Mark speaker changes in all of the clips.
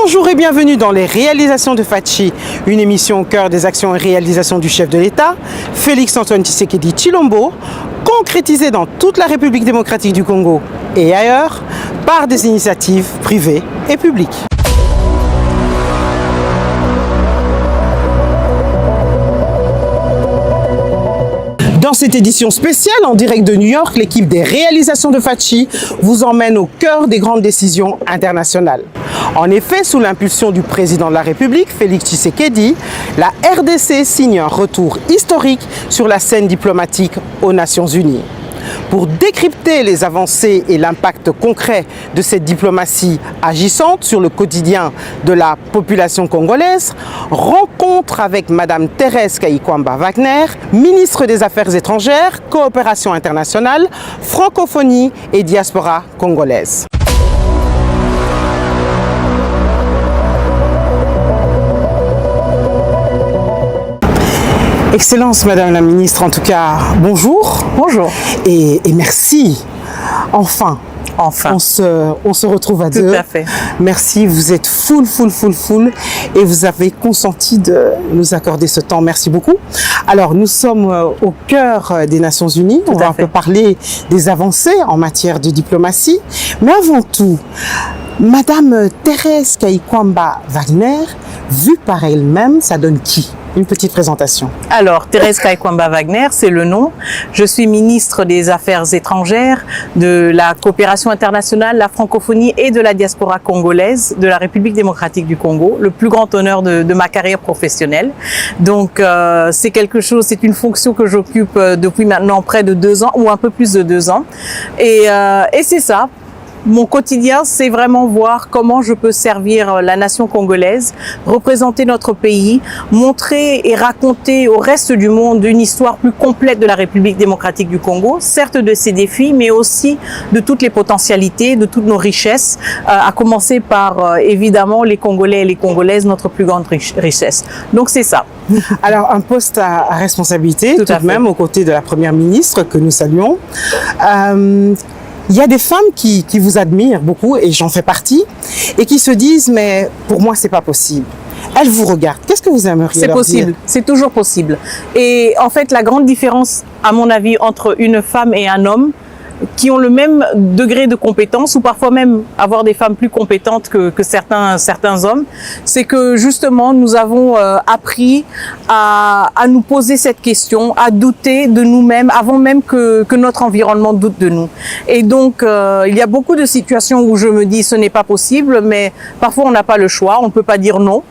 Speaker 1: Bonjour et bienvenue dans les réalisations de Fachi, une émission au cœur des actions et réalisations du chef de l'État, Félix Antoine Tshisekedi Tshilombo, concrétisée dans toute la République démocratique du Congo et ailleurs par des initiatives privées et publiques. Dans cette édition spéciale en direct de New York, l'équipe des réalisations de Fachi vous emmène au cœur des grandes décisions internationales. En effet, sous l'impulsion du président de la République, Félix Tshisekedi, la RDC signe un retour historique sur la scène diplomatique aux Nations Unies. Pour décrypter les avancées et l'impact concret de cette diplomatie agissante sur le quotidien de la population congolaise, rencontre avec Madame Thérèse Kayikwamba Wagner, ministre des Affaires étrangères, coopération internationale, francophonie et diaspora congolaise. Excellence, Madame la Ministre, en tout cas, bonjour.
Speaker 2: Bonjour.
Speaker 1: Et merci. Enfin. On se retrouve à deux.
Speaker 2: Tout à fait.
Speaker 1: Merci, vous êtes full et vous avez consenti de nous accorder ce temps. Merci beaucoup. Alors, nous sommes au cœur des Nations Unies. On va un peu parler des avancées en matière de diplomatie. Mais avant tout, Madame Thérèse Kayikwamba Wagner, vue par elle-même, ça donne qui ? Une petite présentation.
Speaker 2: Alors, Thérèse Kayikwamba Wagner, c'est le nom. Je suis ministre des Affaires étrangères, de la coopération internationale, la francophonie et de la diaspora congolaise de la République démocratique du Congo. Le plus grand honneur de ma carrière professionnelle. Donc, c'est quelque chose, c'est une fonction que j'occupe depuis maintenant près de 2 ans ou un peu plus de 2 ans. Et c'est ça. Mon quotidien, c'est vraiment voir comment je peux servir la nation congolaise, représenter notre pays, montrer et raconter au reste du monde une histoire plus complète de la République démocratique du Congo, certes de ses défis, mais aussi de toutes les potentialités, de toutes nos richesses, à commencer par évidemment les Congolais et les Congolaises, notre plus grande richesse. Donc c'est ça.
Speaker 1: Alors un poste à responsabilité, tout de même, aux côtés de la Première ministre que nous saluons. Il y a des femmes qui vous admirent beaucoup, et j'en fais partie, et qui se disent « mais pour moi, c'est pas possible ». Elles vous regardent. Qu'est-ce que vous aimeriez leur dire ?
Speaker 2: C'est possible, c'est toujours possible. Et en fait, la grande différence, à mon avis, entre une femme et un homme, qui ont le même degré de compétence ou parfois même avoir des femmes plus compétentes que certains hommes, c'est que justement nous avons appris à nous poser cette question, à douter de nous-mêmes avant même que notre environnement doute de nous. Et donc il y a beaucoup de situations où je me dis ce n'est pas possible, mais parfois on n'a pas le choix, on ne peut pas dire non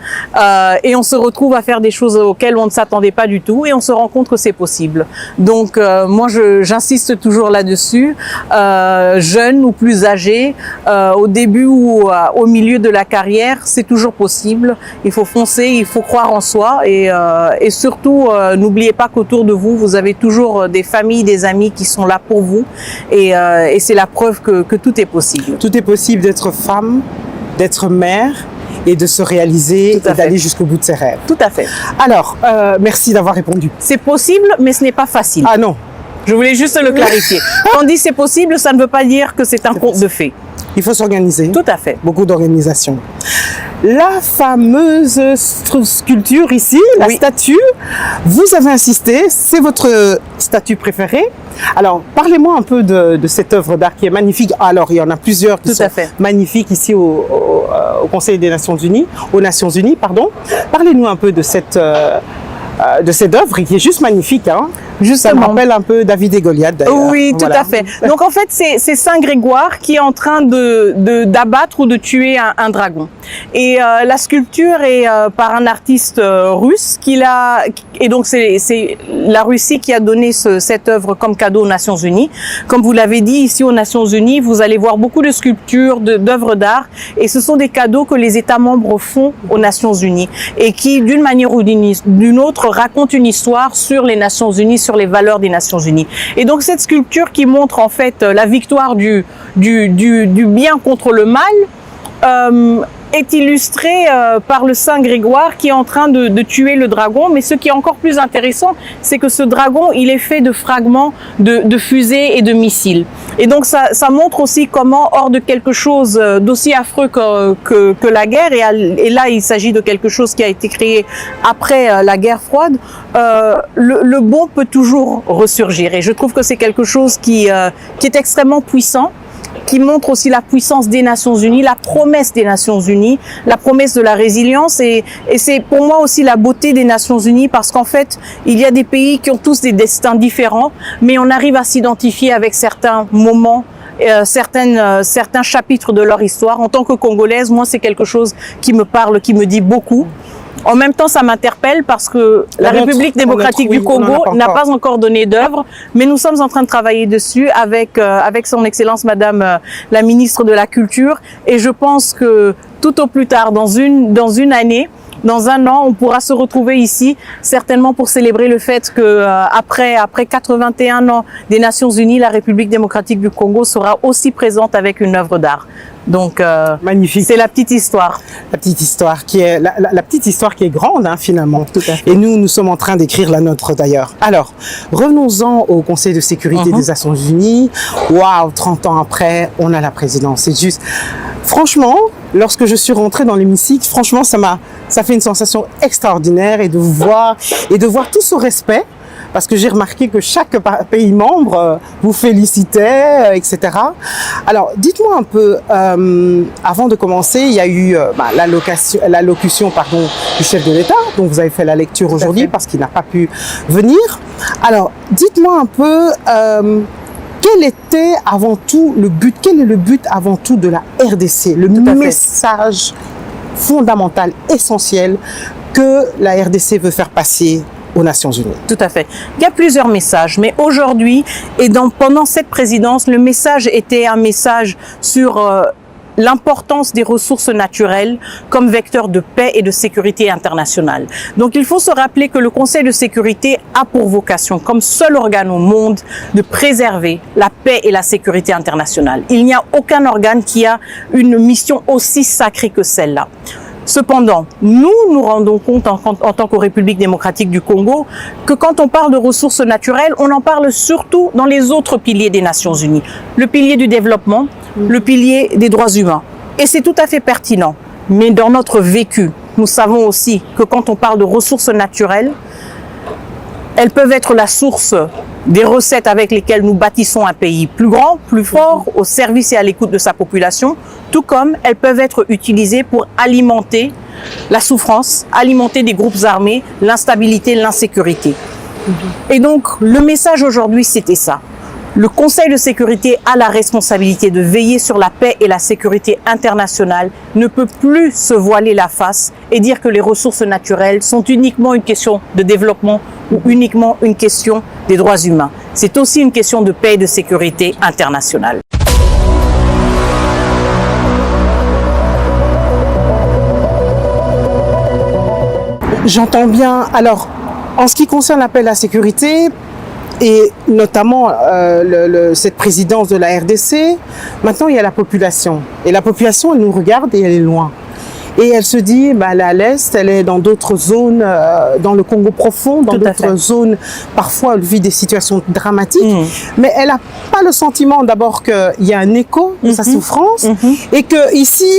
Speaker 2: et on se retrouve à faire des choses auxquelles on ne s'attendait pas du tout et on se rend compte que c'est possible. Donc moi j'insiste toujours là-dessus. Jeune ou plus âgé, au début ou au milieu de la carrière, c'est toujours possible. Il faut foncer, il faut croire en soi et surtout, n'oubliez pas qu'autour de vous, vous avez toujours des familles, des amis qui sont là pour vous et c'est la preuve que tout est possible.
Speaker 1: Tout est possible d'être femme, d'être mère et de se réaliser et d'aller jusqu'au bout de ses rêves.
Speaker 2: Tout à fait.
Speaker 1: Alors, merci d'avoir répondu.
Speaker 2: C'est possible, mais ce n'est pas facile.
Speaker 1: Ah non.
Speaker 2: Je voulais juste le clarifier. Quand on dit c'est possible, ça ne veut pas dire que c'est un conte de fées.
Speaker 1: Il faut s'organiser.
Speaker 2: Tout à fait.
Speaker 1: Beaucoup d'organisation. La fameuse sculpture ici, la statue, vous avez insisté, c'est votre statue préférée. Alors, parlez-moi un peu de cette œuvre d'art qui est magnifique. Alors, il y en a plusieurs qui sont magnifiques ici au Conseil des Nations Unies, aux Nations Unies, pardon. Parlez-nous un peu de cette œuvre qui est juste magnifique, hein. Justement. Ça me rappelle un peu David et Goliath d'ailleurs.
Speaker 2: Oui, tout à fait. Donc en fait, c'est Saint Grégoire qui est en train d'abattre ou de tuer un dragon. Et la sculpture est par un artiste russe et donc c'est la Russie qui a donné cette œuvre comme cadeau aux Nations Unies. Comme vous l'avez dit, ici aux Nations Unies, vous allez voir beaucoup de sculptures, d'œuvres d'art, et ce sont des cadeaux que les États membres font aux Nations Unies et qui, d'une manière ou d'une autre, racontent une histoire sur les Nations Unies, sur les valeurs des Nations Unies. Et donc cette sculpture qui montre en fait la victoire du bien contre le mal est illustré par le Saint Grégoire qui est en train de tuer le dragon. Mais ce qui est encore plus intéressant, c'est que ce dragon, il est fait de fragments de fusées et de missiles. Et donc ça montre aussi comment, hors de quelque chose d'aussi affreux que la guerre, et là il s'agit de quelque chose qui a été créé après la guerre froide, le bon peut toujours ressurgir. Et je trouve que c'est quelque chose qui est extrêmement puissant, qui montre aussi la puissance des Nations Unies, la promesse des Nations Unies, la promesse de la résilience. Et c'est pour moi aussi la beauté des Nations Unies, parce qu'en fait, il y a des pays qui ont tous des destins différents, mais on arrive à s'identifier avec certains moments, certains chapitres de leur histoire. En tant que Congolaise, moi, c'est quelque chose qui me parle, qui me dit beaucoup. En même temps, ça m'interpelle parce que la République démocratique du Congo n'a pas encore donné d'œuvre, mais nous sommes en train de travailler dessus avec son Excellence Madame la ministre de la Culture. Et je pense que tout au plus tard, dans une année, dans un an, on pourra se retrouver ici, certainement pour célébrer le fait que après 81 ans des Nations Unies, la République démocratique du Congo sera aussi présente avec une œuvre d'art. Donc,
Speaker 1: magnifique.
Speaker 2: C'est la petite histoire.
Speaker 1: La petite histoire qui est la petite histoire qui est grande, hein, finalement.
Speaker 2: Tout à fait.
Speaker 1: Et nous sommes en train d'écrire la nôtre d'ailleurs. Alors, revenons-en au Conseil de sécurité des Nations Unies. Waouh, 30 ans après, on a la présidence. C'est juste, franchement, lorsque je suis rentrée dans l'hémicycle, franchement, ça fait une sensation extraordinaire, et de voir tout ce respect. Parce que j'ai remarqué que chaque pays membre vous félicitait, etc. Alors, dites-moi un peu, avant de commencer, il y a eu l'allocution du chef de l'État, dont vous avez fait la lecture aujourd'hui parce qu'il n'a pas pu venir. Alors, dites-moi un peu, quel est le but avant tout de la RDC, le message fondamental, essentiel que la RDC veut faire passer aux Nations Unies.
Speaker 2: Tout à fait. Il y a plusieurs messages, mais aujourd'hui et pendant cette présidence, le message était un message sur l'importance des ressources naturelles comme vecteur de paix et de sécurité internationale. Donc il faut se rappeler que le Conseil de sécurité a pour vocation, comme seul organe au monde, de préserver la paix et la sécurité internationale. Il n'y a aucun organe qui a une mission aussi sacrée que celle-là. Cependant, nous rendons compte en tant que République démocratique du Congo que quand on parle de ressources naturelles, on en parle surtout dans les autres piliers des Nations Unies. Le pilier du développement, le pilier des droits humains. Et c'est tout à fait pertinent. Mais dans notre vécu, nous savons aussi que quand on parle de ressources naturelles, elles peuvent être la source des recettes avec lesquelles nous bâtissons un pays plus grand, plus fort, au service et à l'écoute de sa population, tout comme elles peuvent être utilisées pour alimenter la souffrance, alimenter des groupes armés, l'instabilité, l'insécurité. Et donc, le message aujourd'hui, c'était ça. Le Conseil de sécurité a la responsabilité de veiller sur la paix et la sécurité internationale, ne peut plus se voiler la face et dire que les ressources naturelles sont uniquement une question de développement ou uniquement une question des droits humains. C'est aussi une question de paix et de sécurité internationale.
Speaker 1: J'entends bien. Alors, en ce qui concerne la paix et la sécurité, et notamment cette présidence de la RDC, maintenant il y a la population. Et la population, elle nous regarde et elle est loin. Et elle se dit, elle est à l'est, elle est dans d'autres zones, dans le Congo profond, dans d'autres zones, parfois elle vit des situations dramatiques, mais elle n'a pas le sentiment d'abord qu'il y a un écho de sa souffrance, et que ici,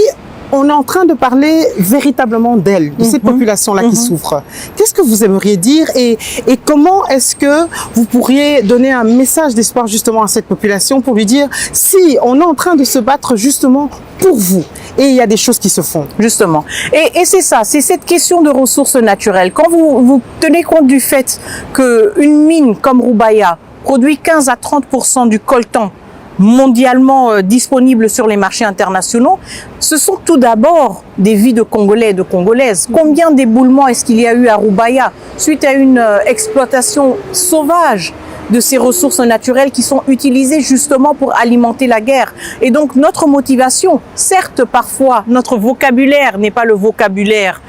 Speaker 1: on est en train de parler véritablement d'elle, de cette population-là qui souffre. Qu'est-ce que vous aimeriez dire, et comment est-ce que vous pourriez donner un message d'espoir justement à cette population pour lui dire, si on est en train de se battre justement pour vous, et il y a des choses qui se font.
Speaker 2: Justement. Et c'est ça, c'est cette question de ressources naturelles. Quand vous tenez compte du fait qu'une mine comme Roubaïa produit 15 à 30% du coltan mondialement disponibles sur les marchés internationaux, ce sont tout d'abord des vies de Congolais et de Congolaises. Combien d'éboulements est-ce qu'il y a eu à Roubaïa suite à une exploitation sauvage de ces ressources naturelles qui sont utilisées justement pour alimenter la guerre. Et donc notre motivation, certes parfois notre vocabulaire n'est pas le vocabulaire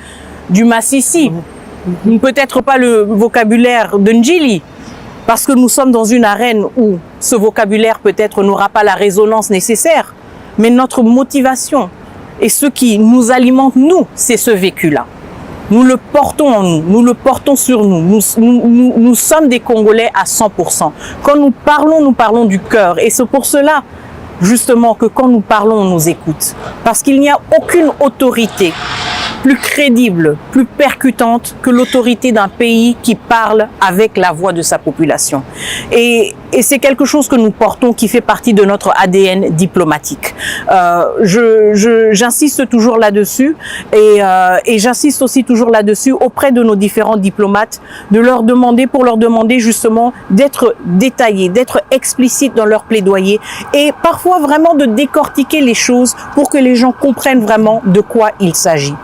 Speaker 2: du Massissi, peut-être pas le vocabulaire de Ndjili, parce que nous sommes dans une arène où ce vocabulaire peut-être n'aura pas la résonance nécessaire, mais notre motivation Et ce qui nous alimente, nous, c'est ce vécu-là. Nous le portons en nous, nous le portons sur nous. Nous sommes des Congolais à 100%. Quand nous parlons du cœur. Et c'est pour cela, justement, que quand nous parlons, on nous écoute. Parce qu'il n'y a aucune autorité plus crédible, plus percutante que l'autorité d'un pays qui parle avec la voix de sa population. Et c'est quelque chose que nous portons qui fait partie de notre ADN diplomatique. J'insiste toujours là-dessus et j'insiste aussi toujours là-dessus auprès de nos différents diplomates de leur demander, justement d'être détaillés, d'être explicites dans leur plaidoyer et parfois vraiment de décortiquer les choses pour que les gens comprennent vraiment de quoi il s'agit.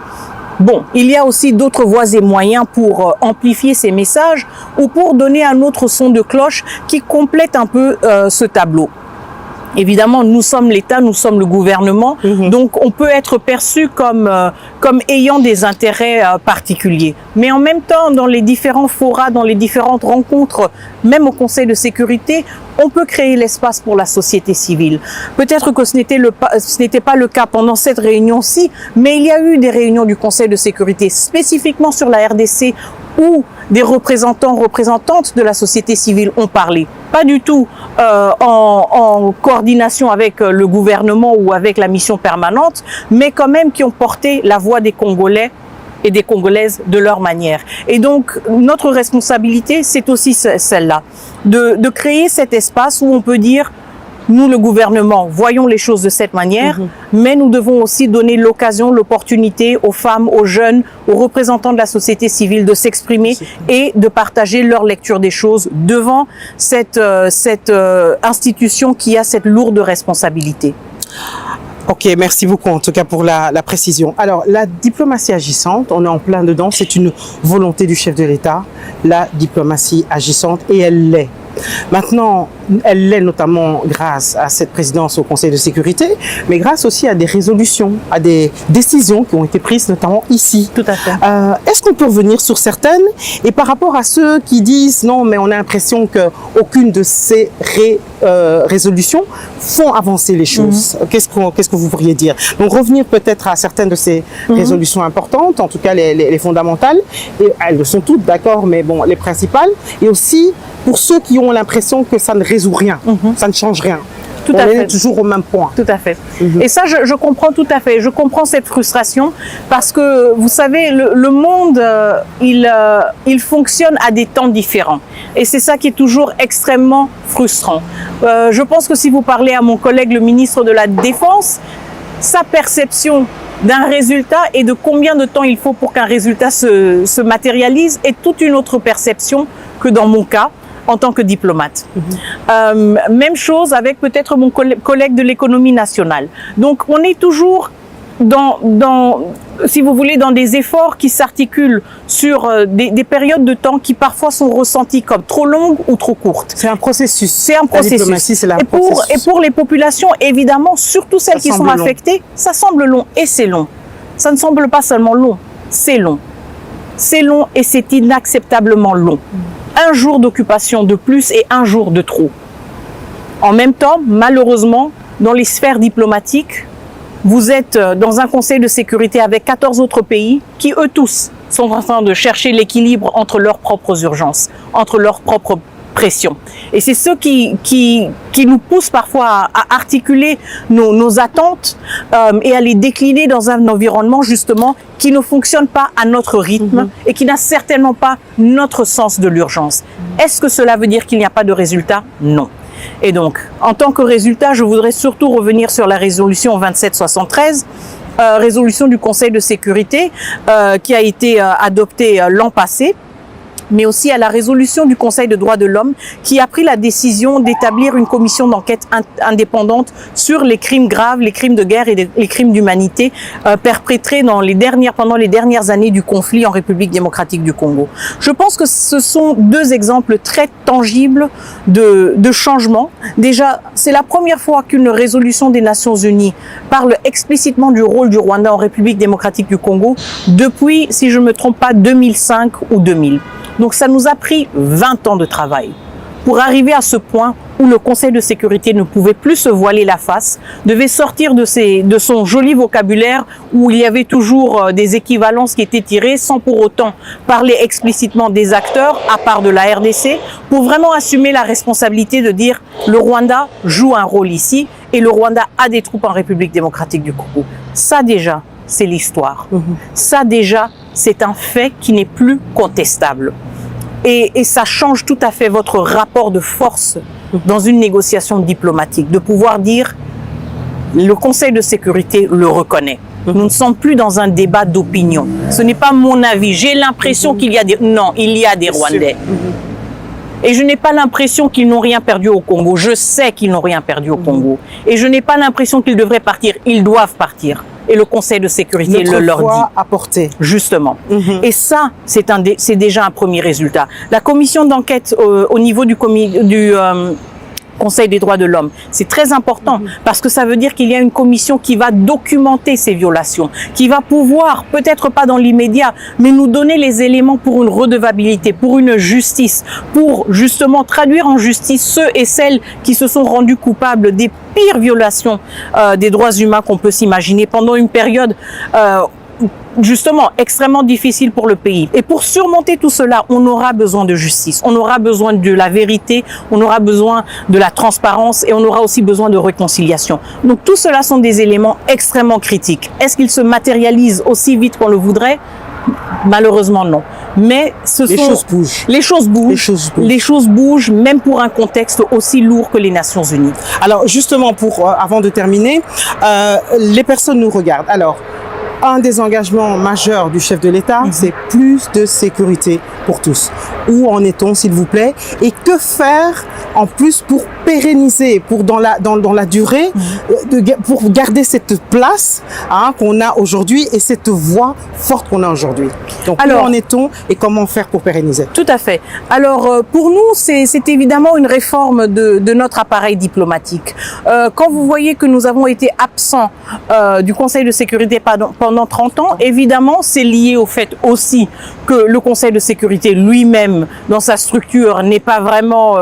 Speaker 2: Bon, il y a aussi d'autres voies et moyens pour amplifier ces messages ou pour donner un autre son de cloche qui complète un peu ce tableau. Évidemment, nous sommes l'État, nous sommes le gouvernement, donc on peut être perçu comme ayant des intérêts particuliers. Mais en même temps, dans les différents forats, dans les différentes rencontres, même au Conseil de sécurité, on peut créer l'espace pour la société civile. Peut-être que ce n'était pas le cas pendant cette réunion-ci, mais il y a eu des réunions du Conseil de sécurité spécifiquement sur la RDC où des représentantes de la société civile ont parlé. Pas du tout en coordination avec le gouvernement ou avec la mission permanente, mais quand même qui ont porté la voix des Congolais et des Congolaises de leur manière. Et donc, notre responsabilité, c'est aussi celle-là, de créer cet espace où on peut dire, nous, le gouvernement, voyons les choses de cette manière, mais nous devons aussi donner l'occasion, l'opportunité aux femmes, aux jeunes, aux représentants de la société civile de s'exprimer et de partager leur lecture des choses devant cette institution qui a cette lourde responsabilité.
Speaker 1: Ok, merci beaucoup en tout cas pour la précision. Alors, la diplomatie agissante, on est en plein dedans, c'est une volonté du chef de l'État, la diplomatie agissante, et elle l'est. Maintenant, elle l'est notamment grâce à cette présidence au Conseil de sécurité, mais grâce aussi à des résolutions, à des décisions qui ont été prises notamment ici.
Speaker 2: Tout à fait.
Speaker 1: Est-ce qu'on peut revenir sur certaines? Et par rapport à ceux qui disent non, mais on a l'impression qu'aucune de ces résolutions font avancer les choses. Qu'est-ce que vous pourriez dire? Donc revenir peut-être à certaines de ces résolutions importantes, en tout cas les fondamentales, et elles le sont toutes, d'accord, mais bon, les principales, et aussi pour ceux qui ont l'impression que ça ne résout rien, ça ne change rien.
Speaker 2: Tout à fait.
Speaker 1: On est toujours au même point.
Speaker 2: Tout à fait. Et ça, je comprends tout à fait. Je comprends cette frustration parce que, vous savez, le monde, il fonctionne à des temps différents. Et c'est ça qui est toujours extrêmement frustrant. Je pense que si vous parlez à mon collègue, le ministre de la Défense, sa perception d'un résultat et de combien de temps il faut pour qu'un résultat se matérialise est toute une autre perception que dans mon cas en tant que diplomate. Même chose avec peut-être mon collègue de l'économie nationale. Donc on est toujours si vous voulez, dans des efforts qui s'articulent sur des périodes de temps qui parfois sont ressenties comme trop longues ou trop courtes.
Speaker 1: C'est un processus.
Speaker 2: C'est un processus. Et pour les populations, évidemment, surtout celles qui sont affectées, ça semble long et c'est long. Ça ne semble pas seulement long, c'est long. C'est long et c'est inacceptablement long. Un jour d'occupation de plus et un jour de trop. En même temps, malheureusement, dans les sphères diplomatiques, vous êtes dans un conseil de sécurité avec 14 autres pays qui, eux tous, sont en train de chercher l'équilibre entre leurs propres urgences, entre leurs propres pressions. Et c'est ce qui nous pousse parfois à articuler nos attentes et à les décliner dans un environnement justement qui ne fonctionne pas à notre rythme et qui n'a certainement pas notre sens de l'urgence. Est-ce que cela veut dire qu'il n'y a pas de résultat? Non. Et donc, en tant que résultat, je voudrais surtout revenir sur la résolution 2773, résolution du Conseil de sécurité qui a été adoptée l'an passé, mais aussi à la résolution du Conseil des droits de l'homme qui a pris la décision d'établir une commission d'enquête indépendante sur les crimes graves, les crimes de guerre et les crimes d'humanité perpétrés pendant les dernières années du conflit en République démocratique du Congo. Je pense que ce sont deux exemples très tangibles de changement. Déjà, c'est la première fois qu'une résolution des Nations Unies parle explicitement du rôle du Rwanda en République démocratique du Congo depuis, si je ne me trompe pas, 2005 ou 2000. Donc ça nous a pris 20 ans de travail pour arriver à ce point où le Conseil de sécurité ne pouvait plus se voiler la face, devait sortir de son joli vocabulaire où il y avait toujours des équivalences qui étaient tirées sans pour autant parler explicitement des acteurs, à part de la RDC, pour vraiment assumer la responsabilité de dire le Rwanda joue un rôle ici et le Rwanda a des troupes en République démocratique du Congo. Ça déjà, c'est l'histoire. Ça déjà, c'est un fait qui n'est plus contestable. Et ça change tout à fait votre rapport de force dans une négociation diplomatique, de pouvoir dire le Conseil de sécurité le reconnaît. Nous ne sommes plus dans un débat d'opinion. Ce n'est pas mon avis. J'ai l'impression qu'il y a des... Non, il y a des Rwandais. Et je n'ai pas l'impression qu'ils n'ont rien perdu au Congo. Je sais qu'ils n'ont rien perdu au Congo. Et je n'ai pas l'impression qu'ils devraient partir. Ils doivent partir. Et le Conseil de sécurité le leur dit.
Speaker 1: Apporté.
Speaker 2: Justement. Et ça, c'est déjà un premier résultat. La commission d'enquête au niveau du Conseil des droits de l'homme, c'est très important parce que ça veut dire qu'il y a une commission qui va documenter ces violations, qui va pouvoir, peut-être pas dans l'immédiat, mais nous donner les éléments pour une redevabilité, pour une justice, pour justement traduire en justice ceux et celles qui se sont rendus coupables des pires violations des droits humains qu'on peut s'imaginer pendant une période justement extrêmement difficile pour le pays. Et pour surmonter tout cela, on aura besoin de justice, on aura besoin de la vérité, on aura besoin de la transparence et on aura aussi besoin de réconciliation. Donc tout cela sont des éléments extrêmement critiques. Est-ce qu'ils se matérialisent aussi vite qu'on le voudrait ? Malheureusement non. Mais
Speaker 1: les choses bougent.
Speaker 2: Les choses bougent.
Speaker 1: Les choses bougent.
Speaker 2: Les choses bougent, même pour un contexte aussi lourd que les Nations Unies.
Speaker 1: Alors justement, avant de terminer, les personnes nous regardent. Alors, un des engagements majeurs du chef de l'État, c'est plus de sécurité pour tous. Où en est-on, s'il vous plaît? Et que faire en plus pour pérenniser, pour dans la durée, pour garder cette place qu'on a aujourd'hui et cette voix forte qu'on a aujourd'hui. Donc, où en est-on et comment faire pour pérenniser?
Speaker 2: Tout à fait. Alors, pour nous, c'est évidemment une réforme de notre appareil diplomatique. Quand vous voyez que nous avons été absents du Conseil de sécurité pendant 30 ans, évidemment, c'est lié au fait aussi que le Conseil de sécurité lui-même, dans sa structure, n'est pas vraiment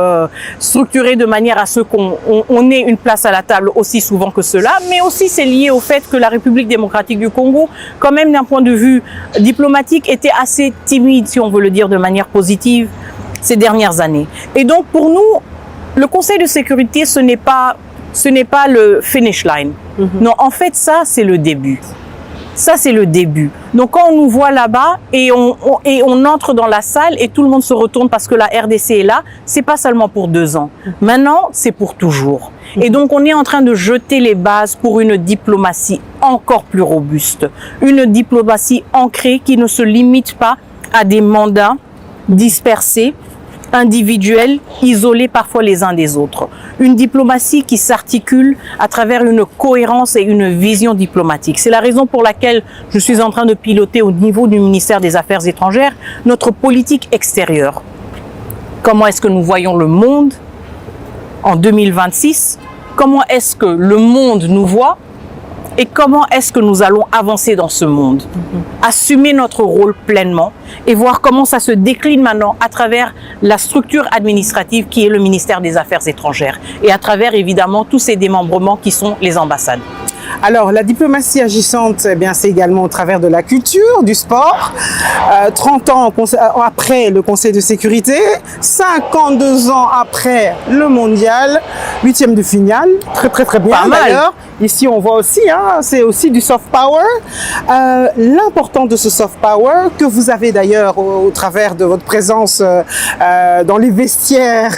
Speaker 2: structuré de manière à ce qu'on ait une place à la table aussi souvent que cela, mais aussi c'est lié au fait que la République démocratique du Congo, quand même d'un point de vue diplomatique, était assez timide, si on veut le dire de manière positive, ces dernières années. Et donc pour nous, le Conseil de sécurité, ce n'est pas le finish line. Non, en fait, ça, c'est le début. Ça, c'est le début. Donc, quand on nous voit là-bas et on entre dans la salle et tout le monde se retourne parce que la RDC est là, c'est pas seulement pour 2 ans. Maintenant, c'est pour toujours. Et donc, on est en train de jeter les bases pour une diplomatie encore plus robuste. Une diplomatie ancrée qui ne se limite pas à des mandats dispersés, individuels, isolés parfois les uns des autres. Une diplomatie qui s'articule à travers une cohérence et une vision diplomatique. C'est la raison pour laquelle je suis en train de piloter au niveau du ministère des Affaires étrangères notre politique extérieure. Comment est-ce que nous voyons le monde en 2026? Comment est-ce que le monde nous voit? Et comment est-ce que nous allons avancer dans ce monde? Assumer notre rôle pleinement et voir comment ça se décline maintenant à travers la structure administrative qui est le ministère des Affaires étrangères et à travers évidemment tous ces démembrements qui sont les ambassades.
Speaker 1: Alors, la diplomatie agissante, eh bien, c'est également au travers de la culture, du sport. 30 ans après le Conseil de sécurité, 52 ans après le mondial, 8e de finale, très bien.
Speaker 2: Pas mal.
Speaker 1: D'ailleurs, ici on voit aussi, c'est aussi du soft power. L'importance de ce soft power que vous avez d'ailleurs au travers de votre présence dans les vestiaires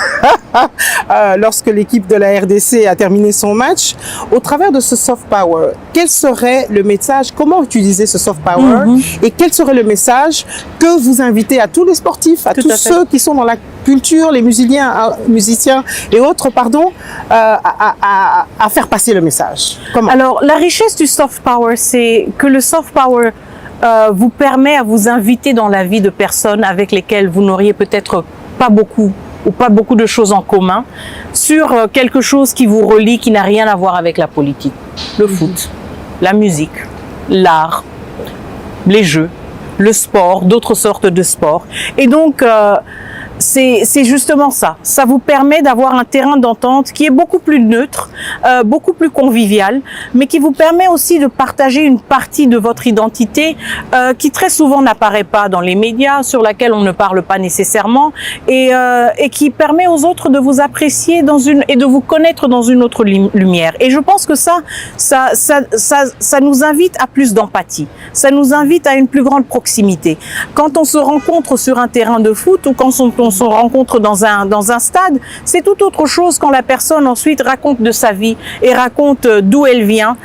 Speaker 1: lorsque l'équipe de la RDC a terminé son match, au travers de ce soft power, quel serait le message, comment utiliser ce soft power et quel serait le message que vous invitez à tous les sportifs, à tous ceux qui sont dans la culture, les musiciens et autres, à faire passer le message? Comment?
Speaker 2: Alors, la richesse du soft power, c'est que le soft power vous permet à vous inviter dans la vie de personnes avec lesquelles vous n'auriez peut-être pas beaucoup de choses en commun sur quelque chose qui vous relie, qui n'a rien à voir avec la politique. Le foot, la musique, l'art, les jeux, le sport, d'autres sortes de sports. Et donc, c'est justement ça. Ça vous permet d'avoir un terrain d'entente qui est beaucoup plus neutre, beaucoup plus convivial, mais qui vous permet aussi de partager une partie de votre identité qui très souvent n'apparaît pas dans les médias, sur laquelle on ne parle pas nécessairement, et qui permet aux autres de vous apprécier et de vous connaître dans une autre lumière. Et je pense que ça nous invite à plus d'empathie. Ça nous invite à une plus grande proximité. Quand on se rencontre sur un terrain de foot ou quand on se rencontre dans un stade, c'est tout autre chose quand la personne ensuite raconte de sa vie et raconte d'où elle vient,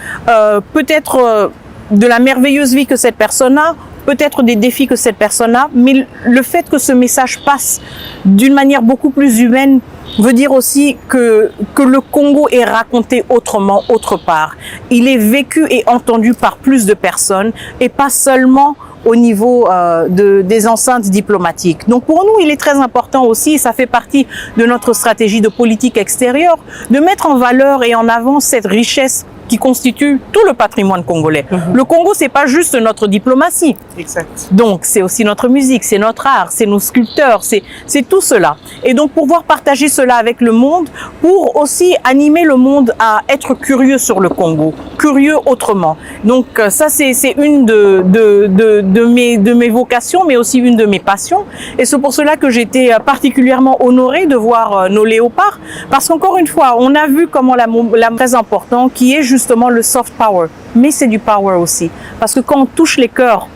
Speaker 2: peut-être de la merveilleuse vie que cette personne a, peut-être des défis que cette personne a, mais le fait que ce message passe d'une manière beaucoup plus humaine veut dire aussi que le Congo est raconté autrement, autre part. Il est vécu et entendu par plus de personnes et pas seulement au niveau des enceintes diplomatiques. Donc pour nous, il est très important aussi, et ça fait partie de notre stratégie de politique extérieure, de mettre en valeur et en avant cette richesse qui constitue tout le patrimoine congolais. Le Congo, c'est pas juste notre diplomatie.
Speaker 1: Exact.
Speaker 2: Donc, c'est aussi notre musique, c'est notre art, c'est nos sculpteurs, c'est tout cela. Et donc, pouvoir partager cela avec le monde, pour aussi animer le monde à être curieux sur le Congo, curieux autrement. Donc, ça, c'est une de mes vocations, mais aussi une de mes passions. Et c'est pour cela que j'étais particulièrement honorée de voir nos léopards, parce qu'encore une fois, on a vu comment la très important, qui est justement le soft power, mais c'est du power aussi, parce que quand on touche les cœurs,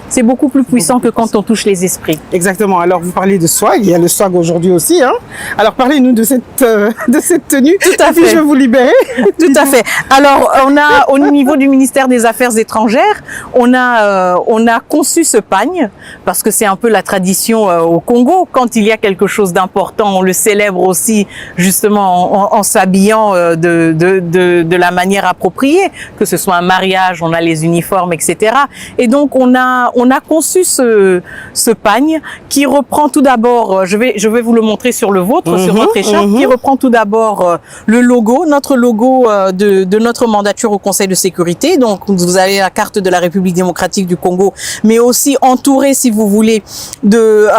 Speaker 2: c'est beaucoup plus puissant que quand on touche les esprits.
Speaker 1: Exactement. Alors, vous parlez de swag. Il y a le swag aujourd'hui aussi. Hein. Alors, parlez-nous de cette tenue.
Speaker 2: Tout à fait.
Speaker 1: Je vais vous libérer.
Speaker 2: Tout à fait. Alors, on a, au niveau du ministère des Affaires étrangères, on a conçu ce pagne, parce que c'est un peu la tradition au Congo. Quand il y a quelque chose d'important, on le célèbre aussi, justement, en s'habillant de la manière appropriée, que ce soit un mariage, on a les uniformes, etc. Et donc, on a conçu ce pagne qui reprend tout d'abord, je vais vous le montrer sur le vôtre, sur votre écharpe, qui reprend tout d'abord le logo, notre logo de notre mandature au Conseil de sécurité. Donc, vous avez la carte de la République démocratique du Congo, mais aussi entouré, si vous voulez, de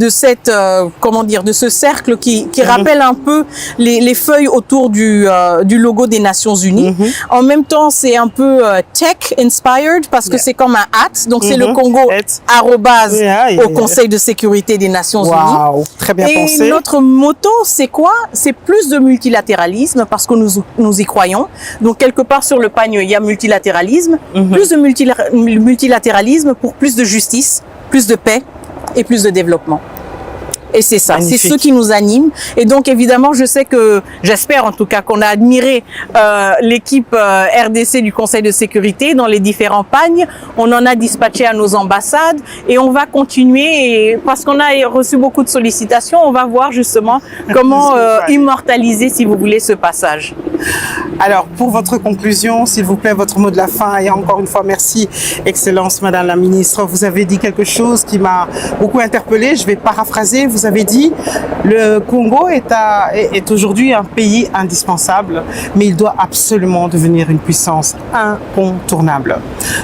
Speaker 2: cette, comment dire, de ce cercle qui rappelle un peu les feuilles autour du logo des Nations Unies. En même temps, c'est un peu tech inspired, parce que c'est comme un hat. Donc, c'est le Congo arrobase au Conseil de sécurité des Nations Unies.
Speaker 1: Très bien pensé.
Speaker 2: Et notre motto, c'est quoi? C'est plus de multilatéralisme, parce que nous y croyons. Donc, quelque part sur le pagne, il y a multilatéralisme. Plus de multilatéralisme pour plus de justice, plus de paix et plus de développement. Et c'est ça, c'est ce qui nous anime. Et donc, évidemment, j'espère en tout cas qu'on a admiré l'équipe RDC du Conseil de sécurité dans les différents pagnes. On en a dispatché à nos ambassades et on va continuer. Et parce qu'on a reçu beaucoup de sollicitations, on va voir justement comment immortaliser, si vous voulez, ce passage.
Speaker 1: Alors, pour votre conclusion, s'il vous plaît, votre mot de la fin. Et encore une fois, merci, Excellence, Madame la Ministre. Vous avez dit quelque chose qui m'a beaucoup interpellée. Je vais paraphraser. Vous avez dit, le Congo est aujourd'hui un pays indispensable, mais il doit absolument devenir une puissance incontournable.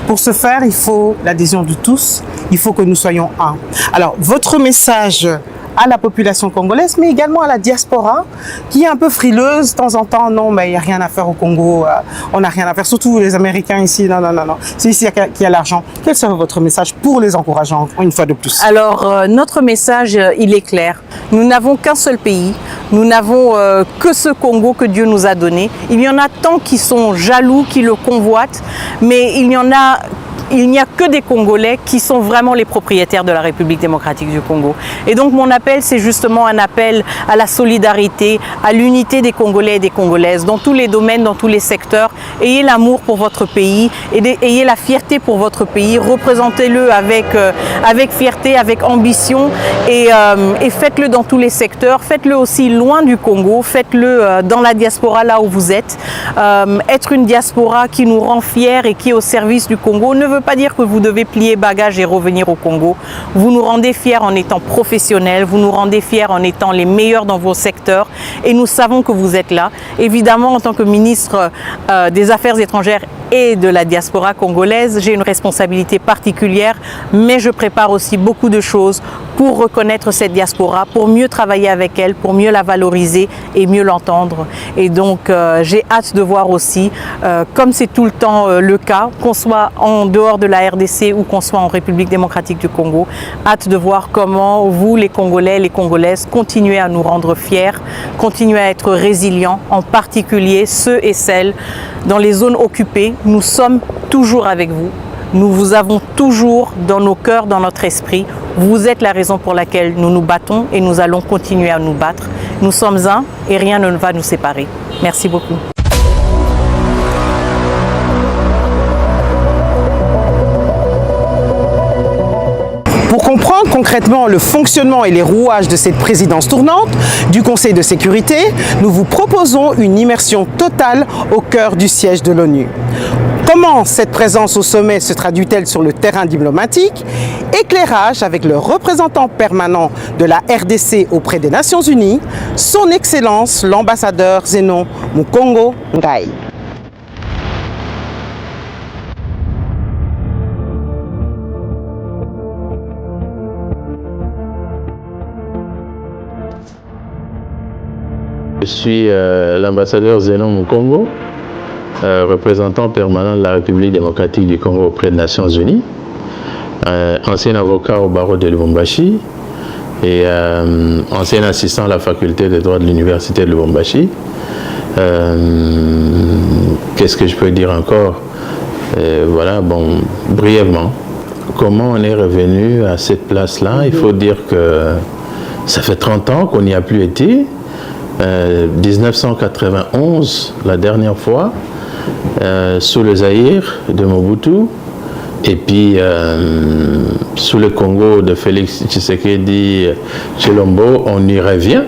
Speaker 1: Pour ce faire, il faut l'adhésion de tous. Il faut que nous soyons un. Alors, votre message à la population congolaise, mais également à la diaspora, qui est un peu frileuse de temps en temps. Non, mais il n'y a rien à faire au Congo, on n'a rien à faire, surtout les Américains ici, non. C'est ici qu'il y a l'argent. Quel serait votre message pour les encourager une fois de plus?
Speaker 2: Alors, notre message, il est clair. Nous n'avons qu'un seul pays, nous n'avons que ce Congo que Dieu nous a donné. Il y en a tant qui sont jaloux, qui le convoitent, mais il n'y a que des Congolais qui sont vraiment les propriétaires de la République démocratique du Congo. Et donc mon appel, c'est justement un appel à la solidarité, à l'unité des Congolais et des Congolaises, dans tous les domaines, dans tous les secteurs. Ayez l'amour pour votre pays, ayez la fierté pour votre pays, représentez-le avec fierté, avec ambition et faites-le dans tous les secteurs. Faites-le aussi loin du Congo, faites-le dans la diaspora là où vous êtes. Être une diaspora qui nous rend fiers et qui est au service du Congo ne veut pas dire que vous devez plier bagages et revenir au Congo. Vous nous rendez fiers en étant professionnels, vous nous rendez fiers en étant les meilleurs dans vos secteurs et nous savons que vous êtes là. Évidemment, en tant que ministre des Affaires étrangères et de la diaspora congolaise, j'ai une responsabilité particulière, mais je prépare aussi beaucoup de choses pour reconnaître cette diaspora, pour mieux travailler avec elle, pour mieux la valoriser et mieux l'entendre. Et donc, j'ai hâte de voir aussi, comme c'est tout le temps le cas, qu'on soit en dehors de la RDC ou qu'on soit en République démocratique du Congo, hâte de voir comment vous, les Congolais, les Congolaises, continuez à nous rendre fiers, continuez à être résilients, en particulier ceux et celles dans les zones occupées. Nous sommes toujours avec vous. Nous vous avons toujours dans nos cœurs, dans notre esprit. Vous êtes la raison pour laquelle nous nous battons et nous allons continuer à nous battre. Nous sommes un et rien ne va nous séparer. Merci beaucoup.
Speaker 1: Pour comprendre concrètement le fonctionnement et les rouages de cette présidence tournante du Conseil de sécurité, nous vous proposons une immersion totale au cœur du siège de l'ONU. Comment cette présence au sommet se traduit-elle sur le terrain diplomatique? Éclairage avec le représentant permanent de la RDC auprès des Nations Unies, son Excellence l'ambassadeur Zenon Mukongo Ngai.
Speaker 3: Je suis l'ambassadeur Zenon Mukongo, représentant permanent de la République démocratique du Congo auprès des Nations Unies, ancien avocat au barreau de Lubumbashi et ancien assistant à la faculté de droit de l'université de Lubumbashi. Qu'est-ce que je peux dire encore? Voilà, bon, brièvement. Comment on est revenu à cette place-là? Il faut dire que ça fait 30 ans qu'on n'y a plus été. 1991, la dernière fois, sous le Zaïre de Mobutu, et puis sous le Congo de Félix Tshisekedi Tshilombo, on y revient.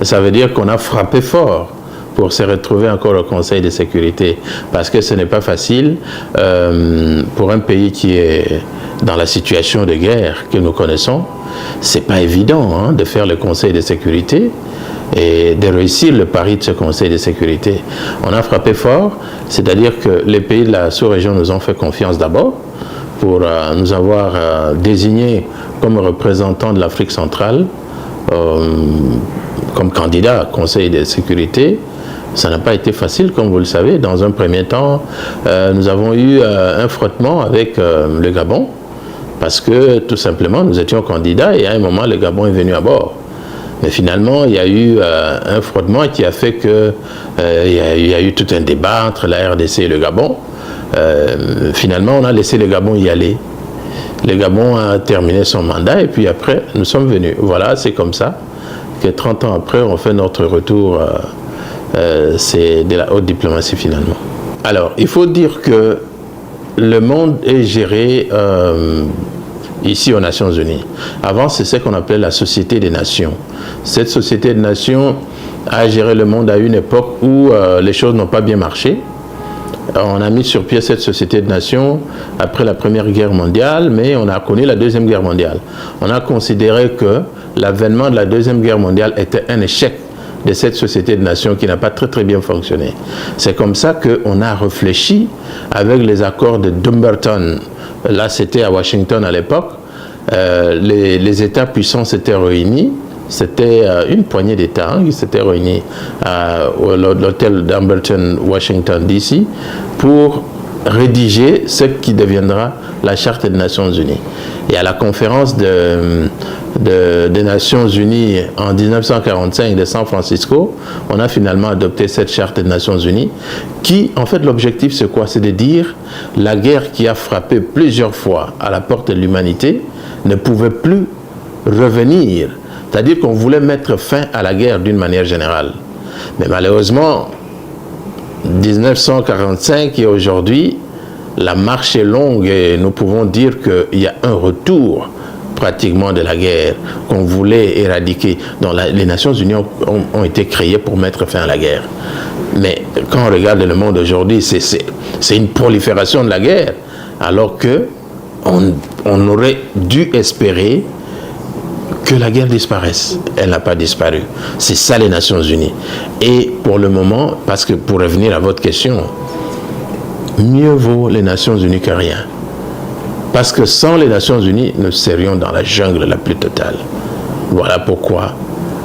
Speaker 3: Ça veut dire qu'on a frappé fort pour se retrouver encore au Conseil de sécurité, parce que ce n'est pas facile pour un pays qui est dans la situation de guerre que nous connaissons. C'est pas évident hein, de faire le Conseil de sécurité et de réussir le pari de ce Conseil de sécurité. On a frappé fort, c'est-à-dire que les pays de la sous-région nous ont fait confiance d'abord pour nous avoir désignés comme représentants de l'Afrique centrale, comme candidat au Conseil de sécurité. Ça n'a pas été facile, comme vous le savez. Dans un premier temps, nous avons eu un frottement avec le Gabon, parce que tout simplement, nous étions candidats et à un moment, le Gabon est venu à bord. Mais finalement, il y a eu un frottement qui a fait que il y a eu tout un débat entre la RDC et le Gabon. Finalement, on a laissé le Gabon y aller. Le Gabon a terminé son mandat et puis après, nous sommes venus. Voilà, c'est comme ça que 30 ans après, on fait notre retour. C'est de la haute diplomatie finalement. Alors, il faut dire que le monde est géré ici aux Nations Unies. Avant, c'est ce qu'on appelait la Société des Nations. Cette Société des Nations a géré le monde à une époque où les choses n'ont pas bien marché. On a mis sur pied cette Société des Nations après la Première Guerre mondiale, mais on a connu la Deuxième Guerre mondiale. On a considéré que l'avènement de la Deuxième Guerre mondiale était un échec de cette Société des Nations qui n'a pas très bien fonctionné. C'est comme ça qu'on a réfléchi avec les accords de Dumbarton. Là, c'était à Washington à l'époque. Les États puissants s'étaient réunis. C'était une poignée d'États qui s'étaient réunis à l'hôtel Dumbarton, Washington, D.C. pour rédiger ce qui deviendra la Charte des Nations Unies. Et à la conférence des Nations Unies en 1945 de San Francisco, on a finalement adopté cette Charte des Nations Unies qui, en fait, l'objectif c'est quoi? C'est de dire la guerre qui a frappé plusieurs fois à la porte de l'humanité ne pouvait plus revenir. C'est-à-dire qu'on voulait mettre fin à la guerre d'une manière générale. Mais malheureusement, 1945 et aujourd'hui, la marche est longue et nous pouvons dire qu'il y a un retour pratiquement de la guerre qu'on voulait éradiquer. Donc les Nations Unies ont été créées pour mettre fin à la guerre. Mais quand on regarde le monde aujourd'hui, c'est une prolifération de la guerre, alors qu'on aurait dû espérer que la guerre disparaisse. Elle n'a pas disparu. C'est ça les Nations Unies. Et pour le moment, parce que pour revenir à votre question, mieux vaut les Nations Unies que rien. Parce que sans les Nations Unies, nous serions dans la jungle la plus totale. Voilà pourquoi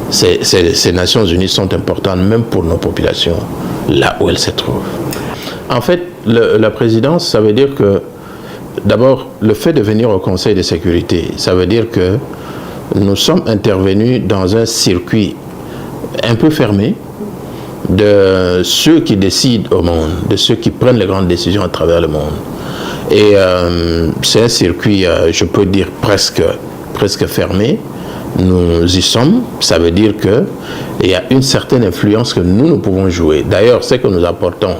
Speaker 3: ces Nations Unies sont importantes, même pour nos populations, là où elles se trouvent. En fait, la présidence, ça veut dire que, d'abord, le fait de venir au Conseil de sécurité, ça veut dire que nous sommes intervenus dans un circuit un peu fermé de ceux qui décident au monde, de ceux qui prennent les grandes décisions à travers le monde. Et c'est un circuit, je peux dire, presque fermé. Nous y sommes, ça veut dire qu'il y a une certaine influence que nous pouvons jouer. D'ailleurs, ce que nous apportons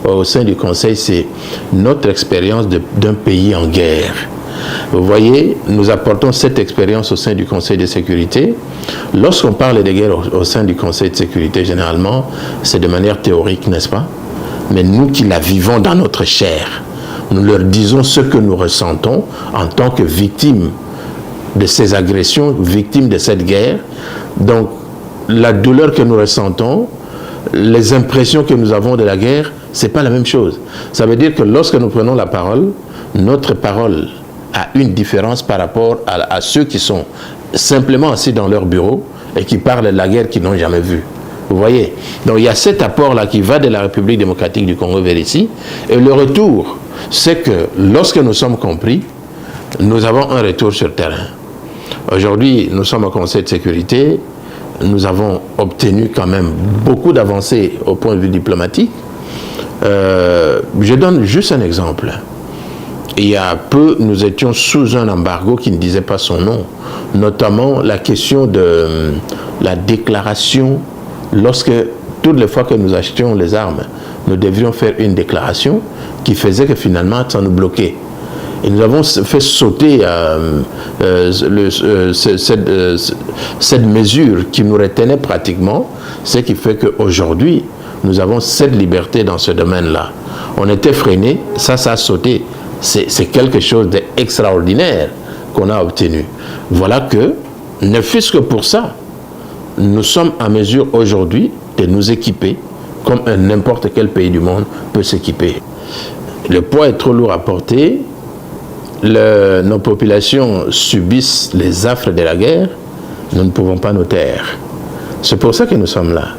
Speaker 3: au sein du Conseil, c'est notre expérience d'un pays en guerre. Vous voyez, nous apportons cette expérience au sein du Conseil de sécurité. Lorsqu'on parle de guerre au sein du Conseil de sécurité, généralement, c'est de manière théorique, n'est-ce pas? Mais nous qui la vivons dans notre chair, nous leur disons ce que nous ressentons en tant que victimes de ces agressions, victimes de cette guerre. Donc, la douleur que nous ressentons, les impressions que nous avons de la guerre, ce n'est pas la même chose. Ça veut dire que lorsque nous prenons la parole, notre parole a une différence par rapport à ceux qui sont simplement assis dans leur bureau et qui parlent de la guerre qu'ils n'ont jamais vue. Vous voyez? Donc il y a cet apport-là qui va de la République démocratique du Congo vers ici. Et le retour, c'est que lorsque nous sommes compris, nous avons un retour sur terrain. Aujourd'hui, nous sommes au Conseil de sécurité. Nous avons obtenu quand même beaucoup d'avancées au point de vue diplomatique. Je donne juste un exemple. Il y a peu, nous étions sous un embargo qui ne disait pas son nom, notamment la question de la déclaration. Lorsque, toutes les fois que nous achetions les armes, nous devions faire une déclaration qui faisait que finalement, ça nous bloquait. Et nous avons fait sauter cette mesure qui nous retenait pratiquement, ce qui fait qu'aujourd'hui, nous avons cette liberté dans ce domaine-là. On était freinés, ça a sauté. C'est quelque chose d'extraordinaire qu'on a obtenu. Voilà que, ne fût-ce que pour ça, nous sommes en mesure aujourd'hui de nous équiper comme n'importe quel pays du monde peut s'équiper. Le poids est trop lourd à porter, nos populations subissent les affres de la guerre, nous ne pouvons pas nous taire. C'est pour ça que nous sommes là.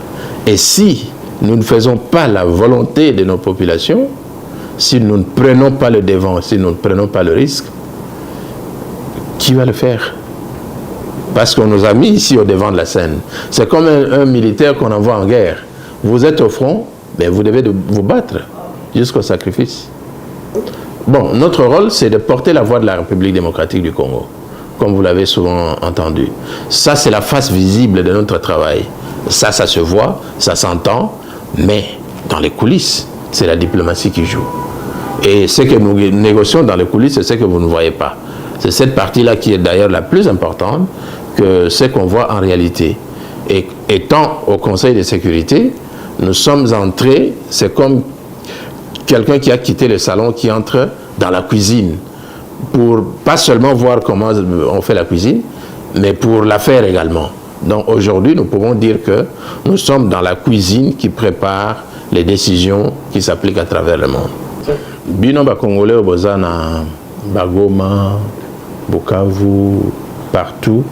Speaker 3: Et si nous ne faisons pas la volonté de nos populations, si nous ne prenons pas le devant, si nous ne prenons pas le risque, qui va le faire? Parce qu'on nous a mis ici au devant de la scène. C'est comme un militaire qu'on envoie en guerre. Vous êtes au front, mais vous devez vous battre jusqu'au sacrifice. Bon, notre rôle, c'est de porter la voix de la République démocratique du Congo, comme vous l'avez souvent entendu. Ça, c'est la face visible de notre travail. Ça se voit, ça s'entend, mais dans les coulisses, c'est la diplomatie qui joue. Et ce que nous négocions dans les coulisses, c'est ce que vous ne voyez pas. C'est cette partie-là qui est d'ailleurs la plus importante que ce qu'on voit en réalité. Et étant au Conseil de sécurité, nous sommes entrés, c'est comme quelqu'un qui a quitté le salon, qui entre dans la cuisine, pour pas seulement voir comment on fait la cuisine, mais pour la faire également. Donc aujourd'hui, nous pouvons dire que nous sommes dans la cuisine qui prépare les décisions qui s'appliquent à travers le monde. Bino ba Congolais au Bozana, Bagoma, Bukavu, partout,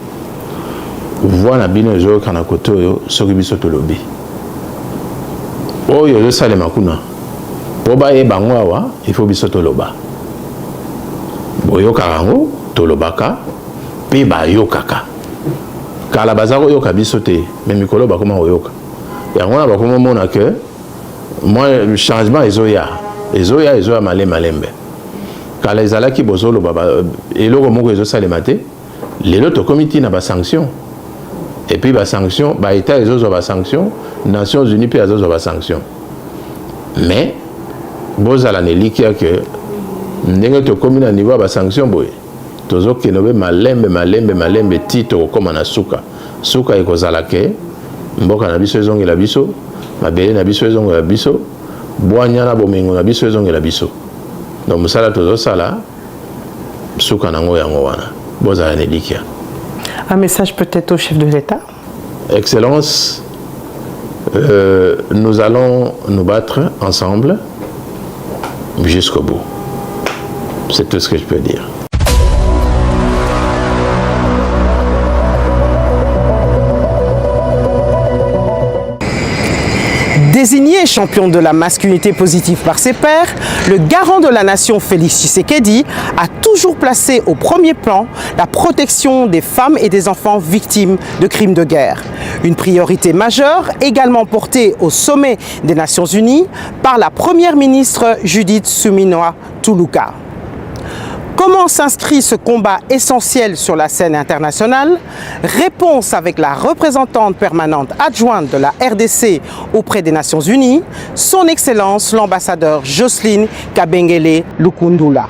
Speaker 3: voilà bino zo kanakoto yo soki biso tolobi. Oyo yo sale makuna. Boba e bango awa, il faut biso toloba. Boyo karango tolobaka, pe ba yokaka. Kala bazako yoka biso te, mais mikolo ba koma oyoka. Yango na ba koma mona que moi le changement ezoya malembe. Kala ezalaki bozolo baba eloko moko ezosalema te. Lelo to comité na ba sanction. Et puis ba sanction, ba état ezozo ba sanction, Nations Unies pe ezozo ba sanction. Mais bozala nelikia que ndenge to komina niveau ba sanction boy. Tozo kenobe malembe tito koma na suka. Suka ekozala ke mboka na biso ezongela biso, mabele na biso ezongela biso, boanya na bomengo na biso ezongela biso. Donc musala tozo sala suka nango yango wana. Bozala nelikia.
Speaker 1: Un message peut-être au chef de l'État?
Speaker 3: Excellence, nous allons nous battre ensemble, jusqu'au bout. C'est tout ce que je peux dire.
Speaker 1: Désigné champion de la masculinité positive par ses pairs, le garant de la nation Félix Tshisekedi a toujours placé au premier plan la protection des femmes et des enfants victimes de crimes de guerre. Une priorité majeure également portée au sommet des Nations Unies par la première ministre Judith Suminwa Tuluka. Comment s'inscrit ce combat essentiel sur la scène internationale? Réponse avec la représentante permanente adjointe de la RDC auprès des Nations Unies, son Excellence l'ambassadeur Jocelyne Kabengele Lukundula.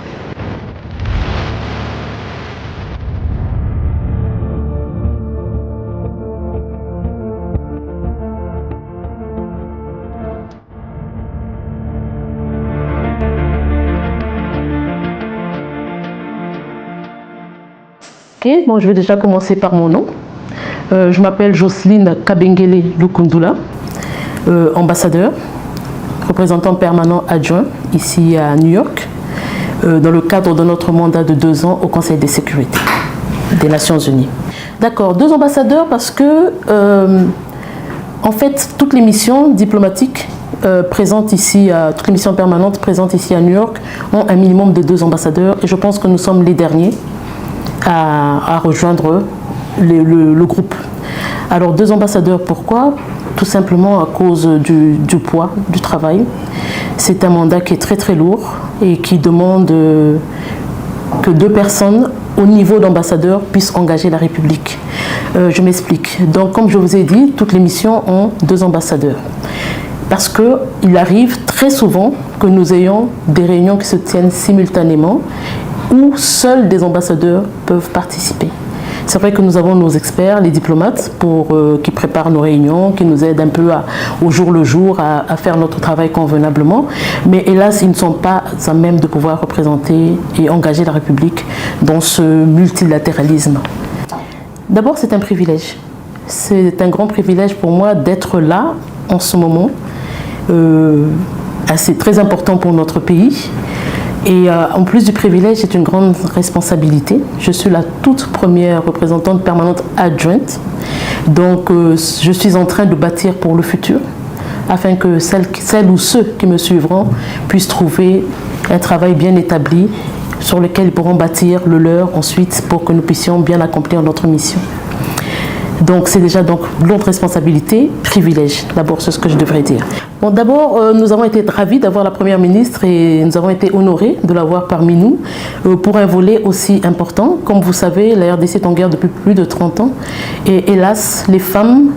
Speaker 4: Okay, bon, je vais déjà commencer par mon nom. Je m'appelle Jocelyne Kabengele Lukundula, ambassadeur, représentant permanent adjoint ici à New York, dans le cadre de notre mandat de 2 ans au Conseil de sécurité des Nations Unies. D'accord, 2 ambassadeurs parce que, en fait, toutes les missions diplomatiques présentes ici, toutes les missions permanentes présentes ici à New York ont un minimum de 2 ambassadeurs et je pense que nous sommes les derniers à rejoindre le groupe. Alors 2 ambassadeurs, pourquoi? Tout simplement à cause du poids du travail. C'est un mandat qui est très très lourd et qui demande que 2 personnes au niveau d'ambassadeur puissent engager la République. Je m'explique. Donc comme je vous ai dit, toutes les missions ont 2 ambassadeurs. Parce qu'il arrive très souvent que nous ayons des réunions qui se tiennent simultanément où seuls des ambassadeurs peuvent participer. C'est vrai que nous avons nos experts, les diplomates, qui préparent nos réunions, qui nous aident un peu au jour le jour à faire notre travail convenablement. Mais hélas, ils ne sont pas à même de pouvoir représenter et engager la République dans ce multilatéralisme. D'abord, c'est un privilège. C'est un grand privilège pour moi d'être là en ce moment. C'est très important pour notre pays. Et en plus du privilège, c'est une grande responsabilité. Je suis la toute première représentante permanente adjointe. Donc, je suis en train de bâtir pour le futur, afin que celles ou ceux qui me suivront puissent trouver un travail bien établi sur lequel ils pourront bâtir le leur ensuite pour que nous puissions bien accomplir notre mission. Donc, c'est déjà donc lourde responsabilité, privilège. D'abord, c'est ce que je devrais dire. Bon, d'abord, nous avons été ravis d'avoir la Première ministre et nous avons été honorés de l'avoir parmi nous pour un volet aussi important. Comme vous savez, la RDC est en guerre depuis plus de 30 ans et hélas, les femmes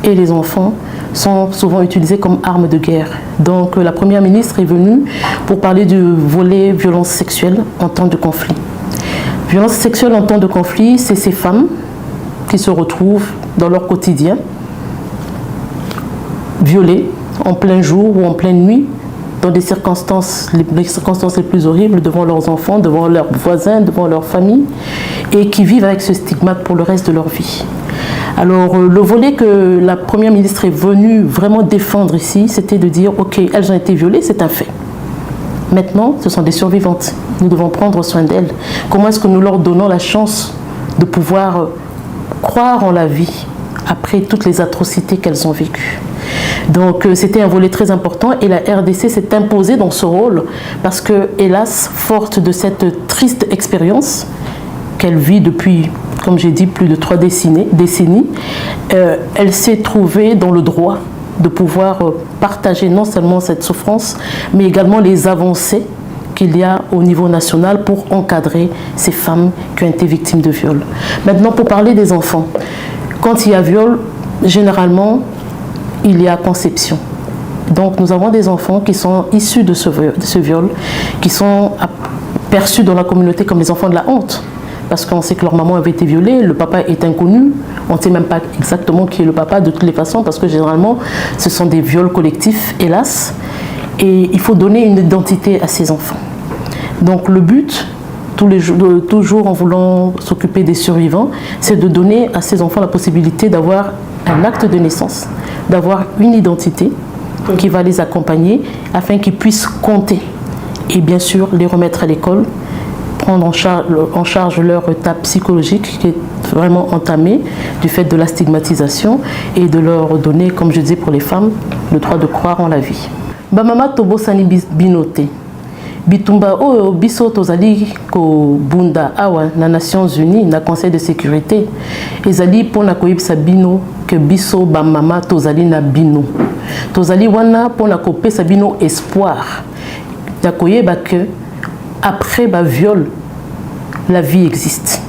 Speaker 4: et les enfants sont souvent utilisés comme armes de guerre. Donc, la Première ministre est venue pour parler du volet violence sexuelle en temps de conflit. Violence sexuelle en temps de conflit, c'est ces femmes qui se retrouvent dans leur quotidien, violées en plein jour ou en pleine nuit, dans des circonstances, les circonstances les plus horribles, devant leurs enfants, devant leurs voisins, devant leur famille, et qui vivent avec ce stigmate pour le reste de leur vie. Alors, le volet que la Première ministre est venue vraiment défendre ici, c'était de dire, ok, elles ont été violées, c'est un fait. Maintenant, ce sont des survivantes. Nous devons prendre soin d'elles. Comment est-ce que nous leur donnons la chance de pouvoir croire en la vie après toutes les atrocités qu'elles ont vécues? Donc c'était un volet très important et la RDC s'est imposée dans ce rôle parce que, hélas, forte de cette triste expérience qu'elle vit depuis, comme j'ai dit, plus de 3 décennies, elle s'est trouvée dans le droit de pouvoir partager non seulement cette souffrance, mais également les avancées qu'il y a au niveau national pour encadrer ces femmes qui ont été victimes de viol. Maintenant, pour parler des enfants, quand il y a viol, généralement, il y a conception. Donc, nous avons des enfants qui sont issus de ce viol, qui sont perçus dans la communauté comme les enfants de la honte. Parce qu'on sait que leur maman avait été violée, le papa est inconnu, on ne sait même pas exactement qui est le papa de toutes les façons, parce que généralement, ce sont des viols collectifs, hélas. Et il faut donner une identité à ces enfants. Donc le but, toujours en voulant s'occuper des survivants, c'est de donner à ces enfants la possibilité d'avoir un acte de naissance, d'avoir une identité qui va les accompagner afin qu'ils puissent compter et bien sûr les remettre à l'école, prendre en charge leur état psychologique qui est vraiment entamé du fait de la stigmatisation et de leur donner, comme je dis pour les femmes, le droit de croire en la vie. Bamama tobosani binote. Bitumba o biso tozali ko bunda awa na Nations Unies na Conseil de sécurité ezali pona koyebisa bino que biso bamama tozali na bino tozali wana pona kopesa bino espoir ya koyeba que après ba viol la vie existe.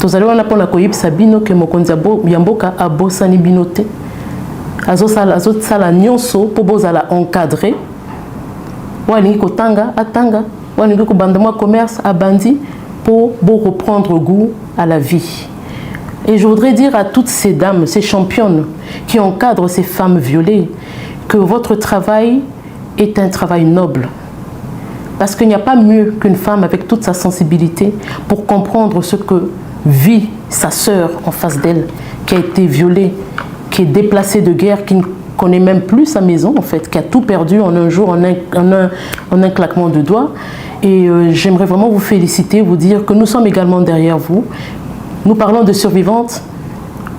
Speaker 4: Tozali wana pona koyebisa bino que mokonzi ya mboka abosani bino te azosala nyonso po bozala encadré. Walingi kotanga atanga, walingi kobandamo commerce abandi pour reprendre goût à la vie. Et je voudrais dire à toutes ces dames, ces championnes qui encadrent ces femmes violées, que votre travail est un travail noble. Parce qu'il n'y a pas mieux qu'une femme avec toute sa sensibilité pour comprendre ce que vit sa sœur en face d'elle, qui a été violée, qui est déplacée de guerre, qui ne connaît même plus sa maison en fait, qui a tout perdu en un jour, en un claquement de doigts. Et j'aimerais vraiment vous féliciter, vous dire que nous sommes également derrière vous. Nous parlons de survivantes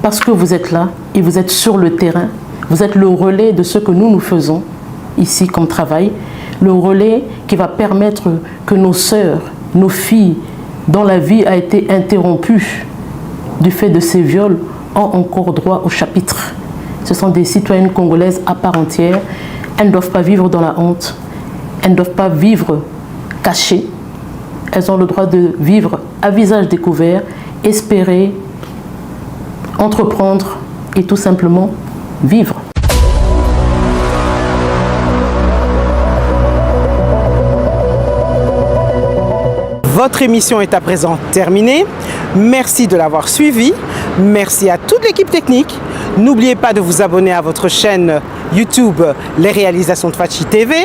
Speaker 4: parce que vous êtes là et vous êtes sur le terrain. Vous êtes le relais de ce que nous faisons ici comme travail. Le relais qui va permettre que nos sœurs, nos filles, dont la vie a été interrompue du fait de ces viols, ont encore droit au chapitre. Ce sont des citoyennes congolaises à part entière. Elles ne doivent pas vivre dans la honte. Elles ne doivent pas vivre cachées. Elles ont le droit de vivre à visage découvert, espérer, entreprendre et tout simplement vivre.
Speaker 1: Votre émission est à présent terminée. Merci de l'avoir suivie. Merci à toute l'équipe technique. N'oubliez pas de vous abonner à votre chaîne YouTube Les Réalisations de Fatchi TV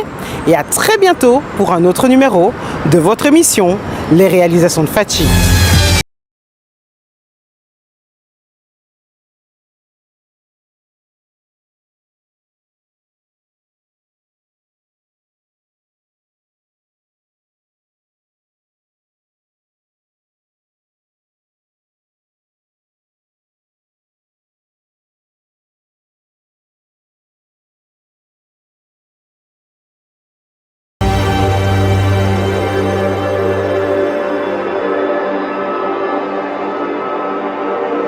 Speaker 1: et à très bientôt pour un autre numéro de votre émission Les Réalisations de Fatchi.